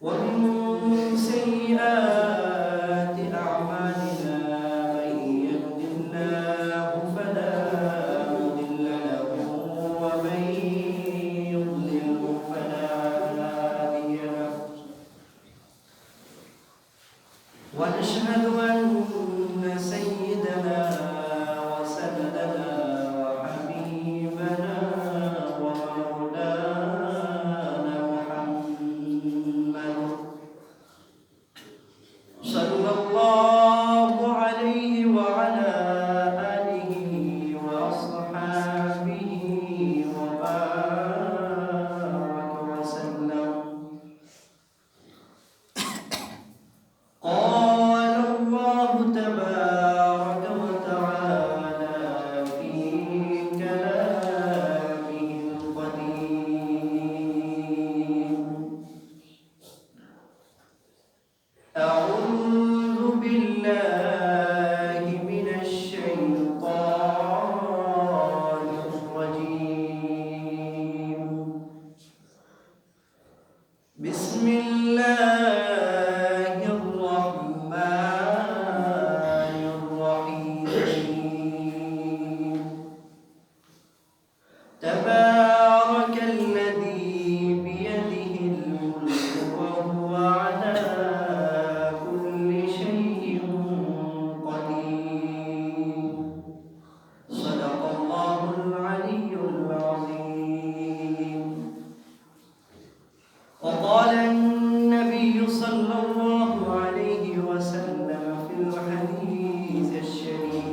ومن سيئات أعمالنا من يهد الله فلا مضل له ومن يضلل فلا هادي له ونشهد أن سيدنا وسندنا وحبيبنا ومولانا محمد صلى الله عليه وعلى آله وأصحابه وبارك وسلم. قال الله تبارك وتعالى في كلامه القديم: أعوذ بالله من الشيطان الرجيم. بسم الله الرحمن الرحيم. تبارك الذي بيده الملك وهو على كل شيء قدير. صدق الله العلي العظيم. وقال النبي صلى الله عليه وسلم في الحديث الشريف: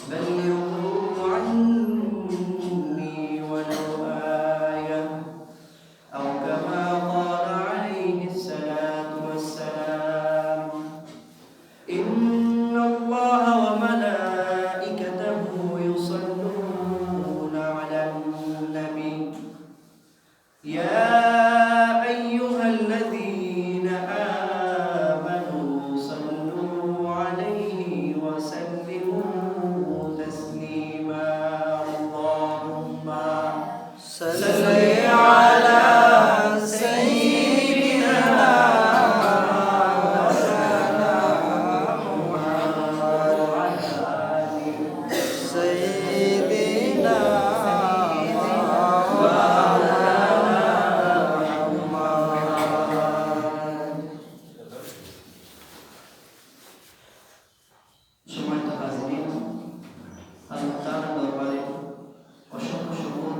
بلغوا عني ولو آية، أو كما قال عليه الصلاة والسلام: إن الله وملائكته يصلون على النبي يا أيها الذين آمنوا صلوا عليه وسلموا تسليما. اللهم صل على سيدنا مولانا محمد وعلى آل سيدنا সম্মানিত হাজিরিন, আল্লাহ তাআলার দরবারে অসংখ্য শুকর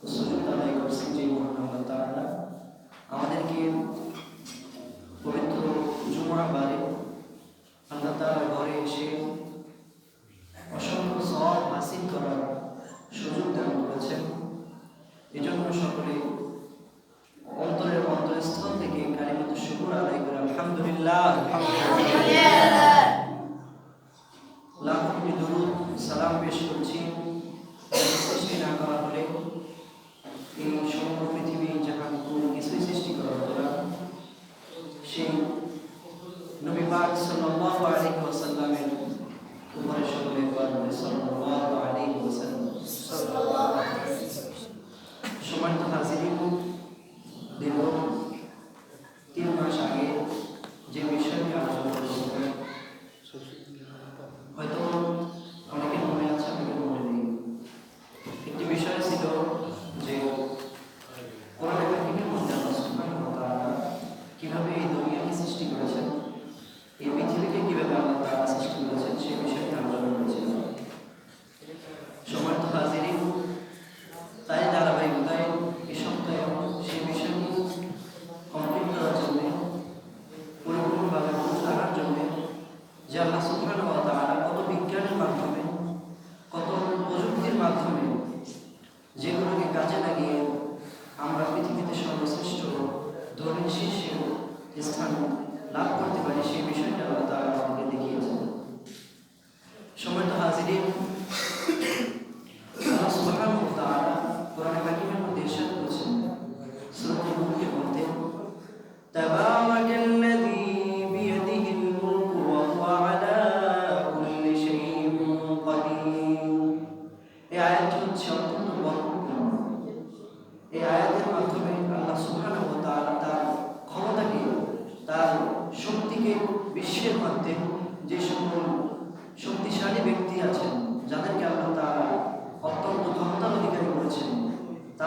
ও সুজুদ আদায় করছি যে মহান আল্লাহ তাআলা আমাদেরকে পবিত্র জুমআ বারে আল্লাহ তাআলার ঘরে এসে অসংখ্য সওয়াব হাসিল করার সুযোগ দান করেছেন। এজন্য সকলে অন্তরের অন্তরস্থল থেকে কালিমাতুশ শুকর আদায় করে আলহামদুলিল্লাহ। লাখ কোটি দরুদ সালাম পেশ করছি সৃষ্টি না করা হলে এই সমগ্র পৃথিবী জাহান কোনো কিছুই সৃষ্টি করা হতো না। সেই নবী পাক সাল্লাল্লাহু আলাইহি ওয়াসাল্লামের উপরে সকলে একবার বলে সাল্লাল্লাহু আলাইহি ওয়াসাল্লাম। সম্মানিত হাজিরিন,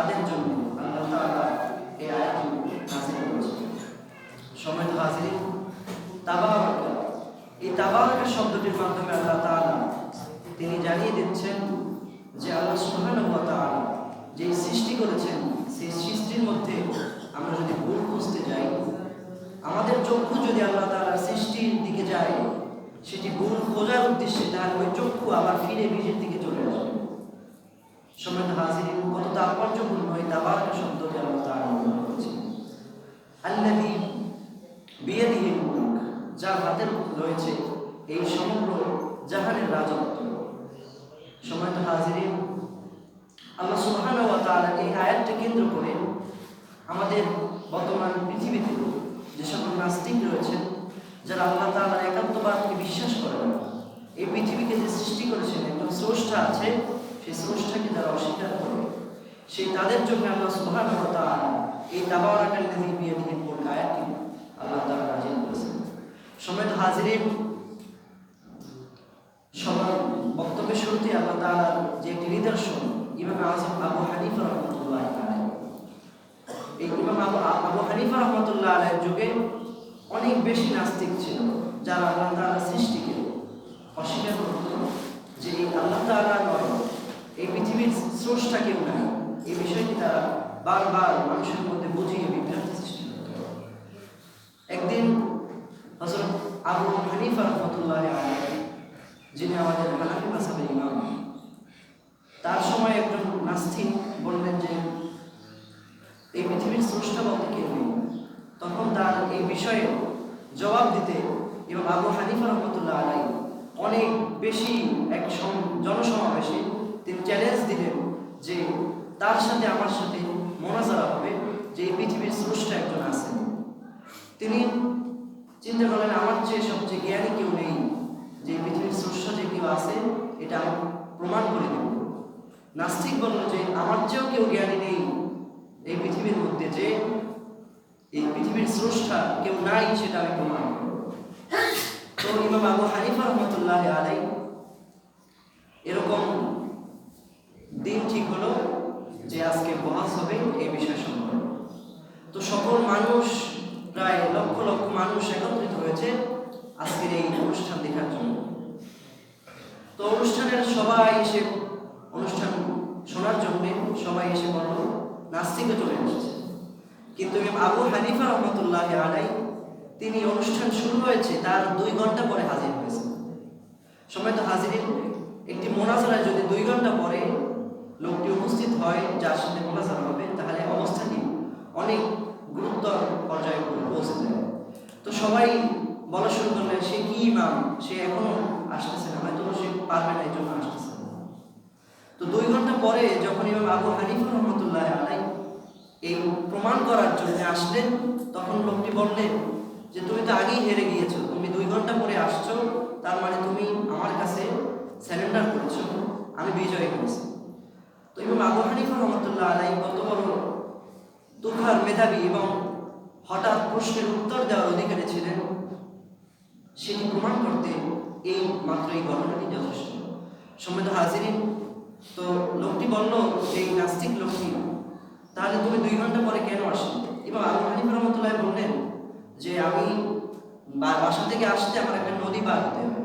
তাদের জন্য আল্লাহ তাআলা এই আয়াতটি নাযিল করেছেন। সম্মানিত হাজিরিন, তাবারাকা, এই তাবারাকা শব্দটির মাধ্যমে আল্লাহ তাআলা তিনি জানিয়ে দিচ্ছেন যে আল্লাহ সুবহানাহু ওয়া তাআলা যে সৃষ্টি করেছেন, সেই সৃষ্টির মধ্যে আমরা যদি ভুল খুঁজতে যাই, আমাদের চক্ষু যদি আল্লাহ তাআলার সৃষ্টির দিকে যায় সেটি ভুল খোঁজার উদ্দেশ্যে, তাহলে ওই চক্ষু আবার ফিরে নিজের দিকে চলে আসবে। সম্মানিত হাজিরিন, কত তাৎপর্যপূর্ণ এই তাবারাকা শব্দটি আল্লাহ তাআলা ব্যবহার করেছেন। আল্লাযী বিয়াদিহিল মুলক, যার হাতে রয়েছে এই সমগ্র জাহানের রাজত্ব। সম্মানিত হাজিরিন, আল্লাহ সুবহানাহু ওয়া তাআলা এই আয়াতকে কেন্দ্র করে আমাদের বর্তমান পৃথিবীতে যে সকল নাস্তিক রয়েছেন, যারা আল্লাহ তাআলার একাত্মবাদকে বিশ্বাস করে না, এই পৃথিবীকে যে সৃষ্টি করেছেন একজন স্রষ্টা আছে, সেই স্রষ্টাকে যারা অস্বীকার করে, সেই তাদের জন্য আল্লাহ সুবহানাহু ওয়া তাআলা এই তাবারাকাল্লাযী বিয়াদিহিল মুলক আয়াতটি আল্লাহ তাআলা নাযিল করেছেন। সম্মানিত হাজিরিন, সবার বক্তব্যের শুরুতে আল্লাহ তাআলার যে একটি নিদর্শন, ইমাম আযম আবু হানিফা রাহমাতুল্লাহ আলাইহি, এই ইমাম আবু হানিফা রাহমাতুল্লাহ আলাইহির যুগে অনেক বেশি নাস্তিক ছিল, যারা আল্লাহ তাআলার সৃষ্টিকে অস্বীকার করত, যে এই আল্লাহ তাআলা নয়, এই পৃথিবীর স্রষ্টা কেউ নাই। এই বিষয়টি তারা বারবার মানুষের মধ্যে বুঝিয়ে বিভ্রান্তি সৃষ্টি করত। একদিন হযরত আবু হানিফা রাহমাতুল্লাহ আলাইহি, যিনি আমাদের হানাফি মাযহাবের ইমাম, তার সময় একজন নাস্তিক বললেন যে এই পৃথিবীর স্রষ্টা বলতে কেউ নেই। তখন তার এই বিষয়ে জবাব দিতে এবং আবু হানিফা রাহমাতুল্লাহ আলাইহি অনেক বেশি এক জনসমাবেশে তিনি চ্যালেঞ্জ দিলেন যে তার সাথে আমার সাথে মোনাজারা হবে, যে এই পৃথিবীর স্রষ্টা একজন আছেন। তিনি চিন্তা করলেন আমার চেয়ে সবচেয়ে জ্ঞানী কেউ নেই, যে পৃথিবীর স্রষ্টা যে কেউ আছে এটা আমি প্রমাণ করে দেব। নাস্তিক বলল যে আমার চেয়েও কেউ জ্ঞানী নেই এই পৃথিবীর মধ্যে, যে এই পৃথিবীর স্রষ্টা কেউ নাই সেটা আমি প্রমাণ করব। তো ইমাম আবু হানিফা রাহমাতুল্লাহ আলাইহি এরকম দিন ঠিক হলো যে আজকে বহাস হবে এই বিষয় সম্পর্কে। তো সকল মানুষ, প্রায় লক্ষ লক্ষ মানুষ একত্রিত হয়েছে আজকের এই অনুষ্ঠান দেখার জন্য। তো অনুষ্ঠানের সবাই এসে অনুষ্ঠান শোনার জন্য সবাই এসে বলল নাস্তিকে চলে এসেছে, কিন্তু ইমাম আবু হানিফা রাহমাতুল্লাহ আলাইহি তিনি অনুষ্ঠান শুরু হয়েছে তার 2 ঘন্টা পরে হাজির হয়েছেন। সম্মানিত হাজিরিন, একটি মোনাজারায় যদি 2 ঘন্টা পরে লোকটি উপস্থিত হয় যার সাথে মোনাজারা হবে, তাহলে অবস্থাটি অনেক গুরুত্ব পর্যায়ে পৌঁছে যায়। তো সবাই বলা শুরু করলেন সে কি ইমাম, সে এখনো আসতেছে না, হয়তো সে পারবে না, এই জন্য আসতেছে না। তো 2 ঘন্টা পরে যখন ইমাম আবু হানিফা রাহমাতুল্লাহ আলাইহি এই প্রমাণ করার জন্য আসলেন, তখন লোকটি বললেন যে তুমি তো আগেই হেরে গিয়েছো, তুমি 2 ঘন্টা পরে আসছো, তার মানে তুমি আমার কাছে সারেন্ডার করেছো, আমি বিজয় হয়েছি। তো ইমাম আবু হানিফা রাহমাতুল্লাহ আলাইহি কত বড় তুখার মেধাবী এবং হঠাৎ প্রশ্নের উত্তর দেওয়ার অধিকারী ছিলেন, সেটি প্রমাণ করতে এই মাত্র এই ঘটনাটি যথেষ্ট। সম্মানিত হাজিরিন, তো লোকটি বলল যে এই নাস্তিক লোকটি, তাহলে তুমি 2 ঘন্টা পরে কেন আসলে? এবং আবু হানিফা রাহমাতুল্লাহ বললেন যে আমি বাসা থেকে আসতে আমার একটা নদী পার হতে হবে,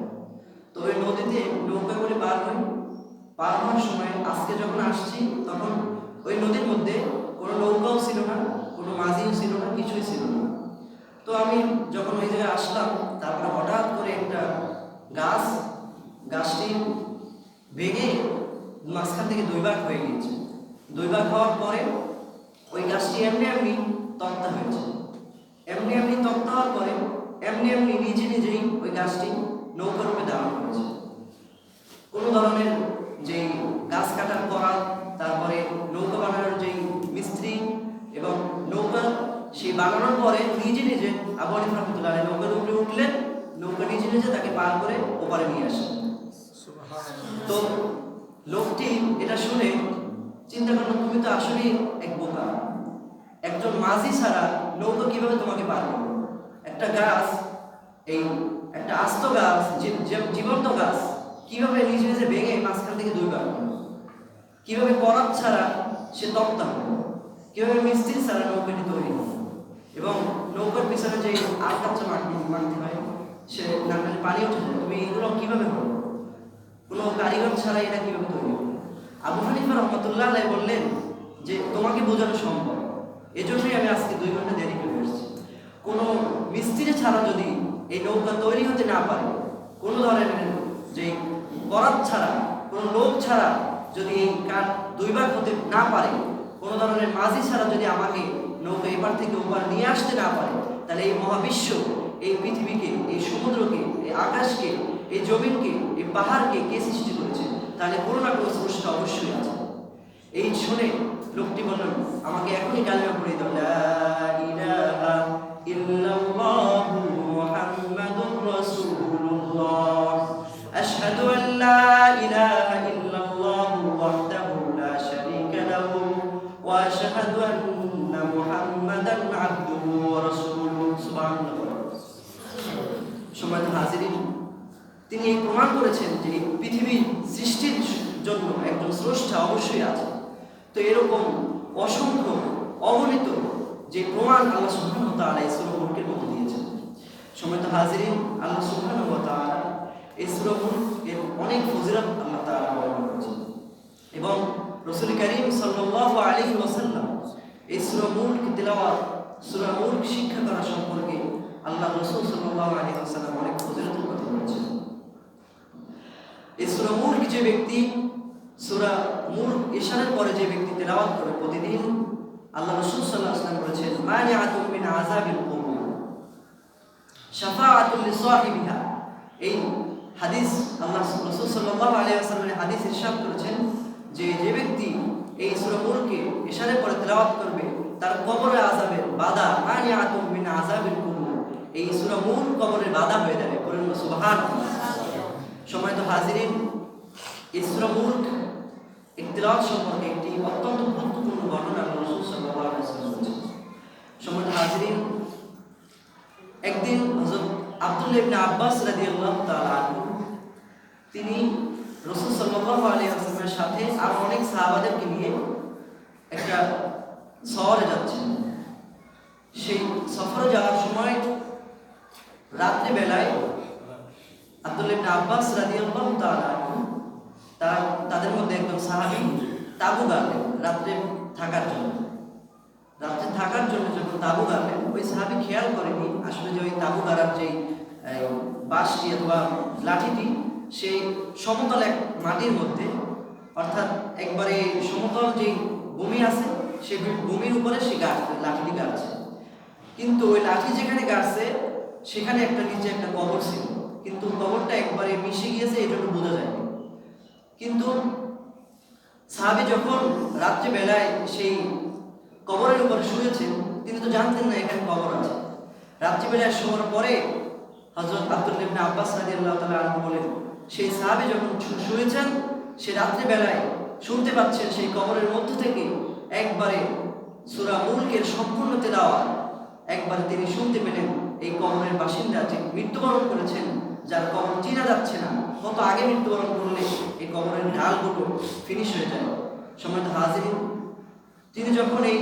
তো ওই নদীতে নৌকা করে পার হই। পার হওয়ার সময় আজকে যখন আসছি তখন ওই নদীর মধ্যে কোনো নৌকাও ছিল না, কোনো মাঝিও ছিল না, কিছুই ছিল না। তো আমি যখন ওই জায়গায় আসলাম, তারপরে হঠাৎ করে একটা গাছটি ভেঙে মাঝখান থেকে 2 ভাগ হয়ে গিয়েছে। 2 ভাগ হওয়ার পরে ওই গাছটি এমনি তক্তা হয়েছে। এমনি তক্তা হওয়ার পরে এমনি নিজেই ওই গাছটি নৌকা রূপে ধারণ করেছে। কোনো ধরনের যেই গাছ কাটার করা, তারপরে নৌকা বানানোর যেই মিস্ত্রি এবং নৌকা সেই বানানোর পরে নিজে আবু হানিফা রাহমাতুল্লাহ আলাইহি নৌকার উপরে উঠলেন, নৌকা নিজে তাকে পার করে ওপারে নিয়ে আসেন। তো লোকটি এটা শুনে চিন্তা করলো তুমি তো আসলে এক বোকা, একজন মাঝি ছাড়া নৌকা কিভাবে তোমাকে পার করবে? একটা গাছ, এই একটা আস্ত গাছ, জীবন্ত গাছ কিভাবে নিজে ভেঙে মাঝখান থেকে 2 ভাগ করবে? কিভাবে করাত ছাড়া সে তক্তা হবে? কিভাবে মিস্ত্রি ছাড়া নৌকাটি তৈরি হয় এবং নৌকার পিছনে যে আল কাঁচা মাটি হয় সে নাকালে পানি উঠে যায়, তুমি এগুলো কিভাবে করো? কোনো কারিগর ছাড়া এটা কিভাবে তৈরি হবে? আবু হানিফা রহমতুল্লাহ আলাইহি বললেন যে তোমাকে বোঝানো সম্ভব, এজন্যই আমি আজকে 2 ঘন্টা দেরি করে এসেছি। কোনো মিস্ত্রি ছাড়া যদি এই নৌকা তৈরি হতে না পারে, কোনো ধরনের যে বরাত ছাড়া, কোনো লোক ছাড়া যদি এই কাঠ 2 ভাগ হতে না পারে, কোনো ধরনের মাঝি ছাড়া যদি আমাকে নৌকা এপার থেকে ওপার নিয়ে আসতে না পারে, তাহলে এই মহাবিশ্ব, এই পৃথিবীকে, এই সমুদ্রকে, এই আকাশকে, এই জমিনকে, এই পাহাড়কে কে সৃষ্টি করেছে? তাহলে কোনো না কোনো স্রষ্টা অবশ্যই আছে। এই শুনে লোকটি বললেন, আমাকে এখনই কালিমা পড়ে দাও, লা ইলাহা ইল্লাল্লাহু মুহাম্মাদুর রাসূলুল্লাহ, আশহাদু আন লা ইলাহা ইল্লাল্লাহু ওয়াহদাহু লা শারীকা লাহু ওয়া আশহাদু আন্না মুহাম্মাদান আবদুহু ওয়া রাসূলুহু। সুবহানাল্লাহ। সম্মানিত হাজিরিন, তিনি এই প্রমাণ করেছেন যে পৃথিবীর সৃষ্টির জন্য একজন স্রষ্টা অবশ্যই আছে। তো এরকম অসংখ্য অগণিত যে প্রমাণ আল্লাহ সুবহানাহু ওয়া তাআলা এই সূরা মুলকের মধ্যে দিয়েছেন। সম্মানিত হাজিরিন, আল্লাহ সুবহানাহু ওয়া তাআলা এই সূরা মুলকের অনেক ফজিলত আল্লাহ তাআলা বর্ণনা করেছেন এবং রাসূল কারীম সাল্লাল্লাহু আলাইহি ওয়াসাল্লাম এই সূরা মুলক তিলাওয়াত, সূরা মুলক শিক্ষা করা সম্পর্কে আল্লাহ রাসূল সাল্লাল্লাহু আলাইহি ওয়াসাল্লাম অনেক ফজিলতের কথা বলেছেন। এই সূরা মুলক যে ব্যক্তি, সূরা মুলক ইশারার পরে যে ব্যক্তি তেলাওয়াত করে প্রতিদিন, আল্লাহ রাসূল সাল্লাল্লাহু আলাইহি ওয়াসাল্লাম বলেছেন, মানিআতুম মিন আযাবিল কুবুর শাফাআতুল লিসাহিবিহা। এই হাদিস আল্লাহ রাসূল সাল্লাল্লাহু আলাইহি ওয়াসাল্লামের হাদিস ইরশাদ করেছেন যে যে ব্যক্তি এই সূরা মুলকে ইশারার পরে তেলাওয়াত করবে, তার কবরের আযাবের বাধা, মানিআতুম মিন আযাবিল কুবুর, এই সূরা মুলক কবরের বাধা হয়ে যাবে। বলুন সুবহানাল্লাহ। সম্মানিত হাজিরিন, এই সূরা মুলক তেলাওয়াত সম্পর্কে একটি অত্যন্ত গুরুত্বপূর্ণ ঘটনা আল্লাহ রাসূল সাল্লাল্লাহু আলাইহি ওয়াসাল্লাম বলেছেন। সম্মানিত হাজিরিন, একদিন হযরত আব্দুল্লাহ ইবনে আব্বাস রাদিয়াল্লাহু তাআলা আনহু তিনি রাসূল সাল্লাল্লাহু আলাইহি ওয়াসাল্লামের সাথে আর অনেক সাহাবাদেরকে নিয়ে একটা সফরে যাচ্ছেন। সেই সফরে যাওয়ার সময় রাত্রি বেলায় আব্দুল্লাহ ইবনে আব্বাস রাদিয়াল্লাহু তাআলা আনহু তাদের মধ্যে একজন সাহাবী তাবু গাড়লেন রাত্রে থাকার জন্য। রাত্রে থাকার জন্য যখন তাবু গাড়লেন, ওই সাহাবী খেয়াল করেনি আসলে যে ওই তাবু গাড়ার যে বাঁশটি অথবা লাঠিটি সেই সমতল এক মাটির মধ্যে, অর্থাৎ একবারে সমতল যে ভূমি আছে সেই ভূমির উপরে সে লাঠিটি গাড়ছে। কিন্তু ওই লাঠি যেখানে গাড়ছে সেখানে একটা নিচে একটা কবর ছিল, কিন্তু কবরটা একবারে মিশে গিয়েছে, এই জন্য বোঝা যায়নি। কিন্তু সাহাবী যখন রাত্রে বেলায় সেই কবরের উপরে শুয়েছেন, তিনি তো জানতেন না এখানে কবর আছে। রাত্রিবেলায় শোয়ার পরে হযরত আব্দুল্লাহ ইবনে আব্বাস রাদিয়াল্লাহু তাআলা আনহু বলেন, সেই সাহাবী যখন শুয়েছেন, সে রাত্রি বেলায় শুনতে পাচ্ছেন সেই কবরের মধ্য থেকে একবারে সূরা মুলকের সম্পূর্ণ তেলাওয়াত একবারে তিনি শুনতে পেলেন। এই কবরের বাসিন্দা যে মৃত্যুবরণ করেছেন, যার কবর চেনা যাচ্ছে না, কত আগে মৃত্যুবরণ করলে এই কবরের ঢালগুলো ফিনিশ হয়ে যায়। সম্মানিত হাজিরিন, তিনি যখন এই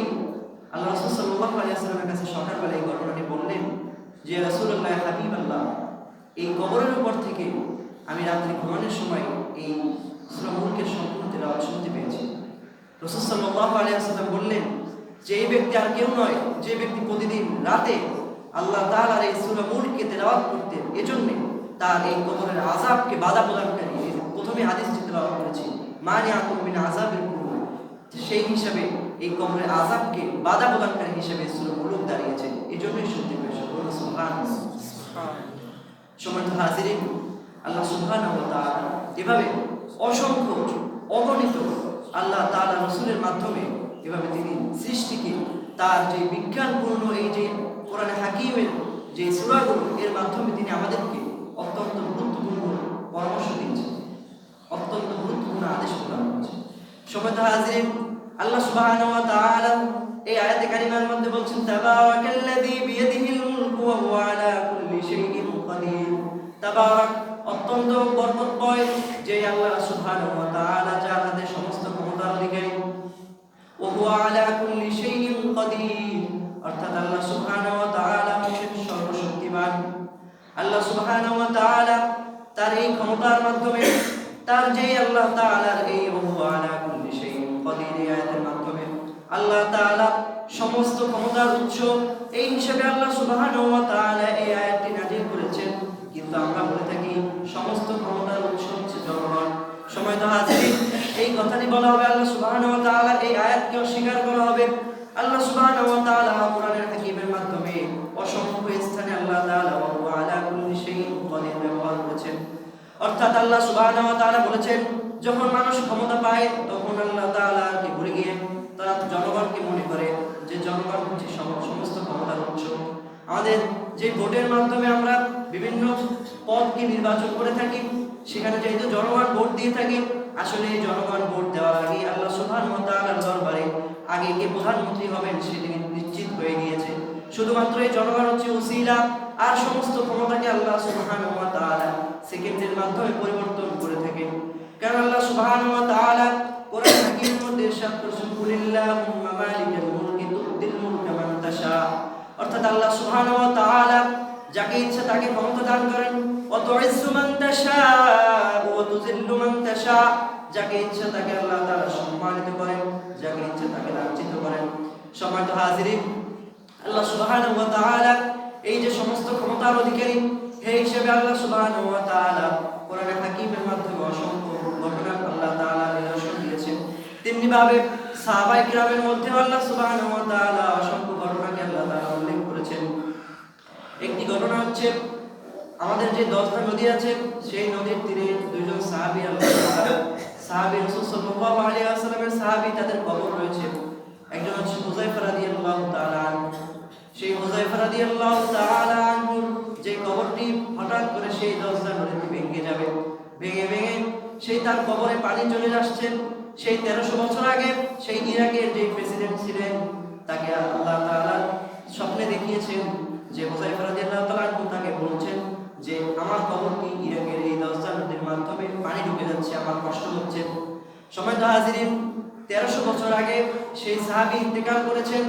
আল্লাহ রাসূল সাল্লাল্লাহু আলাইহি ওয়াসাল্লামের কাছে সকালবেলা এই ঘটনাটি বললেন যে রাসূলুল্লাহ হাবিবাল্লাহ, এই কবরের উপর থেকে আমি রাত্রি ঘুমানোর সময় এই সূরা মুলকের সম্পূর্ণ তেলাওয়াত শুনতে পেয়েছি। রাসূল সাল্লাল্লাহু আলাইহি ওয়াসাল্লাম বললেন যে এই ব্যক্তি আর কেউ নয়, যে ব্যক্তি প্রতিদিন রাতে আল্লাহ তাআলার এই সূরা মুলককে তেলাওয়াত করতেন, এজন্যে তার এই কবরের আযাবকে বাধা প্রদানকারী, প্রথমে হাদিসটি তেলাওয়াত করেছি, মানিআতুম মিন আযাবিল কুবুর, সেই হিসাবে এই কবরের আযাবকে বাধা প্রদানকারী হিসেবে সূরা মুলক দাঁড়িয়েছে, এজন্যই শুনতে পেয়েছি। সুবহানাল্লাহ। সম্মানিত হাজিরিন, আল্লাহ সুবহানাহু ওয়া তাআলা এভাবে অসংখ্য অগণিত আল্লাহ তাআলা রাসূলের মাধ্যমে এভাবে তিনি সৃষ্টিকে তার যে বিজ্ঞানপূর্ণ এই যে কোরআনে হাকিমের যে সূরাগুলো, এর মাধ্যমে তিনি আমাদেরকে অত্যন্ত গুরুত্বপূর্ণ পরামর্শ দিচ্ছেন, অত্যন্ত গুরুত্বপূর্ণ আদেশ প্রদান করছেন। সম্মানিত হাজিরিন, আল্লাহ সুবহানাহু ওয়া তাআলা এই আয়াতে কারিমার মধ্যে বলছেন, তাবারাকাল্লাযী বিয়াদিহিল মুলকু ওয়া হুয়া আলা কুল্লি শাইইন কাদির। তাবারাক, অত্যন্ত বরকতময় যে আল্লাহ সুবহানাহু ওয়া তাআলা, যার হাতে সমস্ত ক্ষমতার অধিকারী, ওয়া হুয়া আলা কুল্লি শাইইন কাদির, অর্থাৎ আল্লাহ সুবহানাহু ওয়া তাআলা হচ্ছেন সর্বশক্তিমান। আল্লাহ সুবহানাহু ওয়া তাআলা তার এই ক্ষমতার মাধ্যমে, তার যে আল্লাহ তাআলার এই ওয়া আলা কুল্লি শাইইন কাদির আয়াতের মাধ্যমে আল্লাহ তাআলা সমস্ত ক্ষমতার উৎস এই হিসেবে আল্লাহ সুবহানাহু ওয়া তাআলা এই আয়াতটি নাযিল করেছেন। কিন্তু আমরা বলে থাকি সমস্ত ক্ষমতার উৎস হচ্ছে জনগণ। সময় তো হাজির, এই কথাটি বলা হবে, আল্লাহ সুবহানাহু ওয়া তাআলা এই আয়াতকে অস্বীকার করা হবে। আল্লাহ সুবহানাহু ওয়া তাআলা কোরআনের হাকিমের মাধ্যমে অসংখ্য স্থানে আল্লাহ তাআলা ওয়া আলা কুল্লি শাইইন কাদির ব্যবহার করেছেন। অর্থাৎ আল্লাহ সুবহানাহু ওয়া তাআলা বলেছেন, যখন মানুষ ক্ষমতা পায় তখন আল্লাহ তাআলাকে ভুলে গিয়ে তারা জনগণকে মনে করে যে জনগণ হচ্ছে সমস্ত ক্ষমতার উৎস। আমাদের যে ভোটের মাধ্যমে আমরা বিভিন্ন পদকে নির্বাচন করে থাকি, সেখানে যেহেতু জনগণ ভোট দিয়ে থাকে, আসলে এই জনগণ ভোট দেওয়ার আগে আল্লাহ সুবহানাহু ওয়া তাআলার দরবারে আগে কে প্রধানমন্ত্রী হবেন সেটি নিশ্চিত হয়ে গিয়েছে। শুধুমাত্র এই জনগণ হচ্ছে উসিলা, আর সমস্ত ক্ষমতাকে আল্লাহ সুবহানাহু ওয়া তাআলা সেকেন্ডের মাধ্যমে পরিবর্তন করে থাকেন। কারণ আল্লাহ সুবহানাহু ওয়া তাআলা কোরআন হাকিমের মধ্যে ইরশাদ করেছেন, কুলিল্লাহুম্মা মালিকাল মুলকি তু'তিল মুলকা মান তাশা, অর্থাৎ আল্লাহ সুবহানাহু ওয়া তাআলা যাকে ইচ্ছা তাকে ক্ষমতা দান করেন। ওয়া তু'ইজ্জু মান তাশা ওয়া তুযিল্লু মান তাশা, যাকে ইচ্ছা তাকে আল্লাহ তাআলা সম্মানিত করেন, যাকে ইচ্ছা তাকে লাঞ্ছিত করেন। সম্মানিত হাজিরিন, আল্লাহ সুবহানাহু ওয়া তাআলা এই যে সমস্ত ক্ষমতার অধিকারী, এই হিসেবে আল্লাহ সুবহানাহু ওয়া তাআলা কোরআনে হাকিমের মাধ্যমে অসংখ্য ঘটনা আল্লাহ তাআলা নিদর্শন দিয়েছেন। তেমনি ভাবে সাহাবায়ে কিরামের মধ্যে আল্লাহ সুবহানাহু ওয়া তাআলা অসংখ্য ঘটনাকে আল্লাহ তাআলা উল্লেখ করেছেন। একটি ঘটনা হচ্ছে, আমাদের যে 10টা নদী আছে, সেই নদীর তীরে দুইজন সাহাবী সাহাবী রাসূল সাল্লাল্লাহু আলাইহি ওয়াসাল্লামের সাহাবী, তাদের কবর রয়েছে। একজন হচ্ছে হুযায়ফা রাদিয়াল্লাহু তাআলা আনহু। সেই হুযায়ফা রাদিয়াল্লাহু তাআলা আনহুর যে কবরটি হঠাৎ করে সেই 10টা নদীতে ভেঙে যাবে, ভেঙে সেই তার কবরে পানি চলে আসছে। সেই 1300 বছর আগে সেই ইরাকের যে প্রেসিডেন্ট ছিলেন, তাকে আল্লাহ তাআলা স্বপ্নে দেখিয়েছেন যে হুযায়ফা রাদিয়াল্লাহু তাআলা আনহু তাকে বলছেন যে আমার কবরটি ইরাকের এই 10টা নদীর মাধ্যমে পানি ঢুকে যাচ্ছে, আমার কষ্ট হচ্ছে। সম্মানিত হাজিরিন, 1300 বছর আগে সেই সাহাবী ইন্তেকাল করেছেন।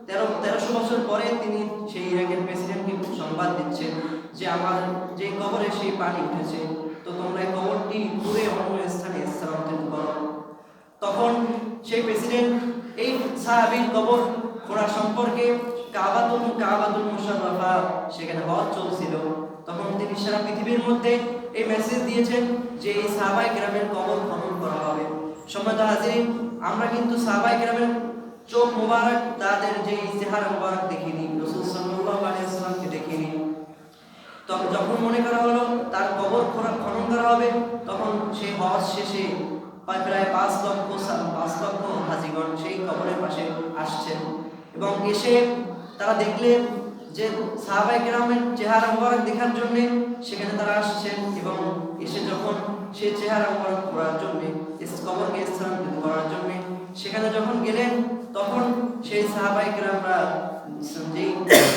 1300 বছর পরে তিনি সেই ইরাকের প্রেসিডেন্টকে সংবাদ দিচ্ছেন যে আমার যে কবরে সেই পানি উঠেছে, তো তোমরা এই কবরটি দূরে অন্য স্থানে স্থানান্তরিত করো। তখন সেই প্রেসিডেন্ট এই সাহাবীর কবর খোঁড়া সম্পর্কে কাবাতুল মুশাররাফা সেখানে হজ চলছিল, তখন তিনি সারা পৃথিবীর মধ্যে এই মেসেজ দিয়েছেন যে এই সাহাবায়ে কেরামের কবর খনন করা হবে। সম্মানিত হাজিরিন, আমরা কিন্তু সাহাবায়ে কেরামের চোখ মোবারক, তাদের যে চেহারা মোবারক দেখিনি, রাসূল সাল্লাল্লাহু আলাইহি ওয়াসাল্লামকে দেখিনি। তখন যখন মনে করা হলো তার কবর খনন করা হবে, তখন সেই হজ শেষে প্রায় 5 লক্ষ হাজীগণ সেই কবরের পাশে আসছেন এবং এসে তারা দেখলেন যে সাহাবায়ে কেরামের চেহারা মোবারক দেখার জন্য সেখানে তারা আসছেন এবং এসে যখন সেই চেহারা মোবারক করার জন্য কবরকে স্থানান্তরিত করার জন্য সেখানে যখন গেলেন, তখন সেই সাহাবায়ে কেরামরা যেই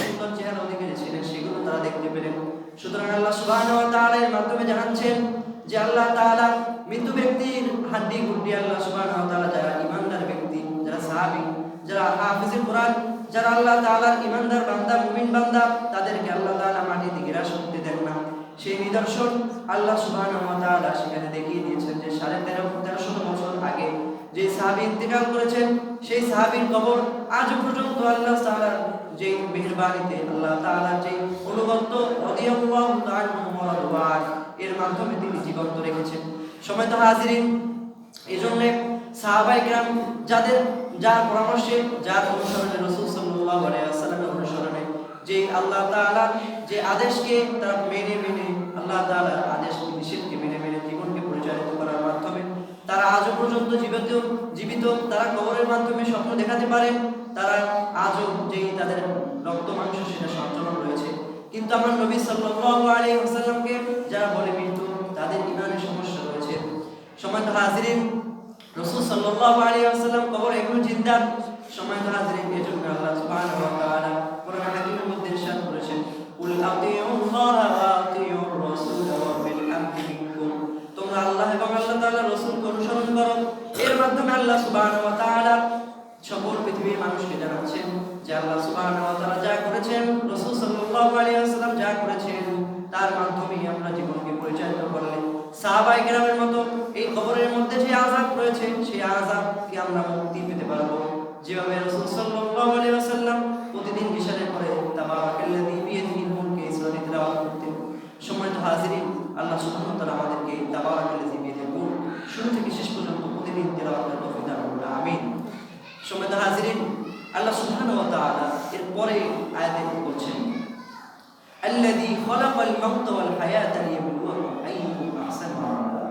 সুন্দর চেহারা অধিকারী ছিলেন সেগুলো তারা দেখতে পেলেন। সুতরাং আল্লাহ সুবহানাহু ওয়া তাআলা এর মাধ্যমে জানাচ্ছেন যে আল্লাহ তাআলা মৃত্যু ব্যক্তির হাড্ডি গুড্ডি আল্লাহ সুবহানাহু ওয়া তাআলা যারা ঈমানদার ব্যক্তি, যারা সাহাবী, যারা হাফেজে কোরআন, যারা আল্লাহ তাআলার ঈমানদার বান্দা, মুমিন বান্দা, তাদেরকে আল্লাহ তাআলা মাটি থেকে গ্রাস করতে দেন না। সেই নিদর্শন আল্লাহ সুবহানাহু ওয়া তাআলা সেখানে দেখিয়ে দিয়েছেন যে 1350 বছর আগে যে সাহাবী ইন্তেকাল করেছেন, সেই সাহাবীর কবর আজ পর্যন্ত আল্লাহ তাআলার যে মেহেরবানিতে, আল্লাহ তাআলার যে অনুগত রাদিয়াল্লাহু তাআলা মুরাদওয়ান এর মাধ্যমে তিনি জীবন্ত রেখেছেন। সম্মানিত হাজিরিন, এজন্য সাহাবায়ে কেরাম যার পরামর্শে, যার অনুসরণে, রাসূল সাল্লাল্লাহু আলাইহি ওয়াসাল্লামের অনুসরণে যে আল্লাহ তাআলার যে আদেশকে তারা মেনে আল্লাহ তাআলার আদেশ নিষেধকে মেনে জীবনকে পরিচালিত করার মাধ্যমে তারা আজও পর্যন্ত জীবিত তারা কবরের মাধ্যমে স্বপ্ন দেখাতে পারেন। তারা আজও যেই তাদের রক্ত মাংস সেটা সঞ্চালন রয়েছে। কিন্তু আমার নবী সাল্লাল্লাহু আলাইহি ওয়াসাল্লামকে যারা বলে মৃত্যু, তাদের ঈমানের সমস্যা রয়েছে। সম্মানিত হাজিরিন, রাসূল সাল্লাল্লাহু আলাইহি ওয়াসাল্লাম কবর এখনো জিন্দা। সম্মানিত হাজিরিন, এজন্য আল্লাহ সুবহানাহু ওয়া তাআলা কোরআন হাকিমের মধ্যে ইরশাদ করেছেন, কুল আতিউল্লাহ ওয়া আতিউর রাসূল ওয়া বিল আমরি মিনকুম, তোমরা আল্লাহ এবং আল্লাহ তাআলার রাসূলকে অনুসরণ করো। এর মাধ্যমে আল্লাহ সুবহানাহু ওয়া তাআলা সকল পৃথিবীর মানুষকে জানাচ্ছেন যে আল্লাহ সুবহানাহু ওয়া তাআলা যা করেছেন, রাসূল সাল্লাল্লাহু আলাইহি ওয়াসাল্লাম যা করেছেন, তার মাধ্যমে আমরা জীবনকে পরিচালিত করলে সাহাবায়ে কেরামের মতো এই কবরের মধ্যে যে আযাব রয়েছে সেই আযাবকে আমরা মুক্তি পেতে পারবো। যেভাবে রাসূল সাল্লাল্লাহু আলাইহি ওয়াসাল্লাম প্রতিদিন ইশারের পরে তাবারাকাল্লাযী বিয়াদিহিল মুলকু সূরা তিলাওয়াত করতেন। সম্মানিত হাজিরিন, আল্লাহ সুবহানাহু ওয়া তাআলা আমাদেরকে তাবারাকাল্লাযী বিয়াদিহিল মুলক শুরু থেকে শেষ পর্যন্ত প্রতিদিন তিলাওয়াত করার তৌফিক দান করুন, আমিন। সম্মানিত হাজিরিন, আল্লাহ সুবহানাহু ওয়া তাআলা এর পরে আয়াতে বলছেন, আল্লাযী খালাকাল মাউতা ওয়াল হায়াতা লিয়াবলুয়াকুম আইয়ুকুম আহসানু আমালা।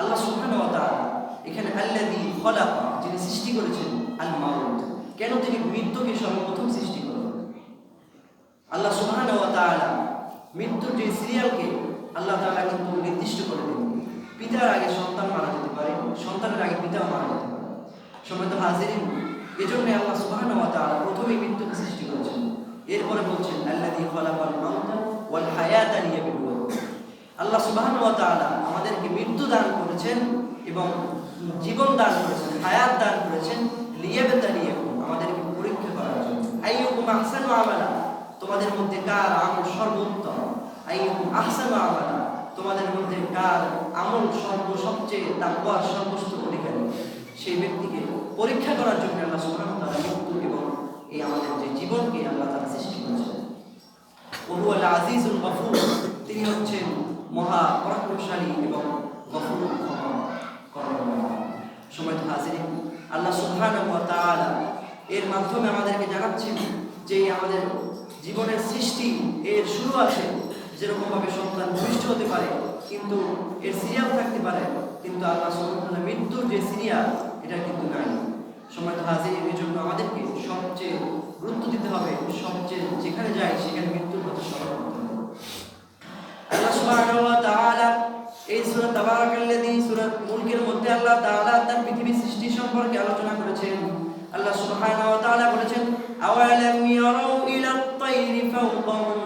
আল্লাহ সুবহানাহু ওয়া তাআলা এখানে আল্লাযী খালাকা, যিনি সৃষ্টি করেছেন, আল মাউত, কেন তিনি মৃত্যুকে সর্বপ্রথম সৃষ্টি করলেন? আল্লাহ সুবহানাহু ওয়া তাআলা মৃত্যুর যে সিরিয়ালকে আল্লাহ তাআলা কিন্তু নির্দিষ্ট করে দেন। পিতার আগে সন্তান মারা যেতে পারে, সন্তানের আগে পিতাও মারা যেতে পারে। সম্মানিত হাজিরিন, এজন্য আল্লাহ সুবহানাহু ওয়া তাআলা প্রথমেই মৃত্যুকে সৃষ্টি করেছেন। এরপরে বলছেন আল্লাযী খালাকাল মাউতা ওয়াল হায়াতা লিয়াবলুয়াকুম। আল্লাহ সুবহানাহু ওয়া তাআলা আমাদেরকে মৃত্যু দান করেছেন এবং জীবন দান করেছেন, হায়াত দান করেছেন, লিয়াবতালিয়াকুম, আমাদেরকে পরীক্ষা করার জন্য। আইয়ুকুম আহসানু আমালা, তোমাদের মধ্যে কার আমল সর্বোত্তম। আইয়ুকুম আহসানু আমালা, তোমাদের মধ্যে কার আমল সবচেয়ে তাকওয়ার সর্বোচ্চ অধিকারী, সেই ব্যক্তিকে পরীক্ষা করার জন্য আল্লাহ সুবহানাহু ওয়া তাআলা মৃত্যু এবং এই আমাদের যে জীবনকে আল্লাহ তাআলা সৃষ্টি করেছেন। ওয়া হুয়াল আজিজুল গফুর, তিনি হচ্ছেন মহা পরাক্রমশালী এবং গফুর, ক্ষমা করুণাময়। সম্মানিত হাজিরিন, আল্লাহ সুবহানাহু ওয়া তাআলা এর মাধ্যমে আমাদেরকে জানাচ্ছেন যে আমাদের জীবনের সৃষ্টি এর শুরু আছে। যেরকম ভাবে সন্তান ভূমিষ্ঠ হতে পারে কিন্তু এর সিরিয়াল থাকতে পারে, কিন্তু আল্লাহ সুবহানাহু ওয়া তাআলা মৃত্যুর যে সিরিয়াল এটা কিন্তু নাই। সম্মানিত হাজিরিন, এই জন্য আমাদেরকে সবচেয়ে গুরুত্ব দিতে হবে, সবচেয়ে যেখানে যাই সেখানে মৃত্যুর কথা স্মরণ করতে হবে। আল্লাহ সুবহানাহু ওয়া তাআলা এই সূরা তাবারাকাল্লাযী, সূরা মুলকের মধ্যে আল্লাহ তাআলা তার পৃথিবীর সৃষ্টি সম্পর্কে আলোচনা করেছেন। আল্লাহ সুবহানাহু ওয়া তাআলা বলেছেন, আওয়ালাম ইয়ারাউ ইলাত তায়রি ফাওকাহুম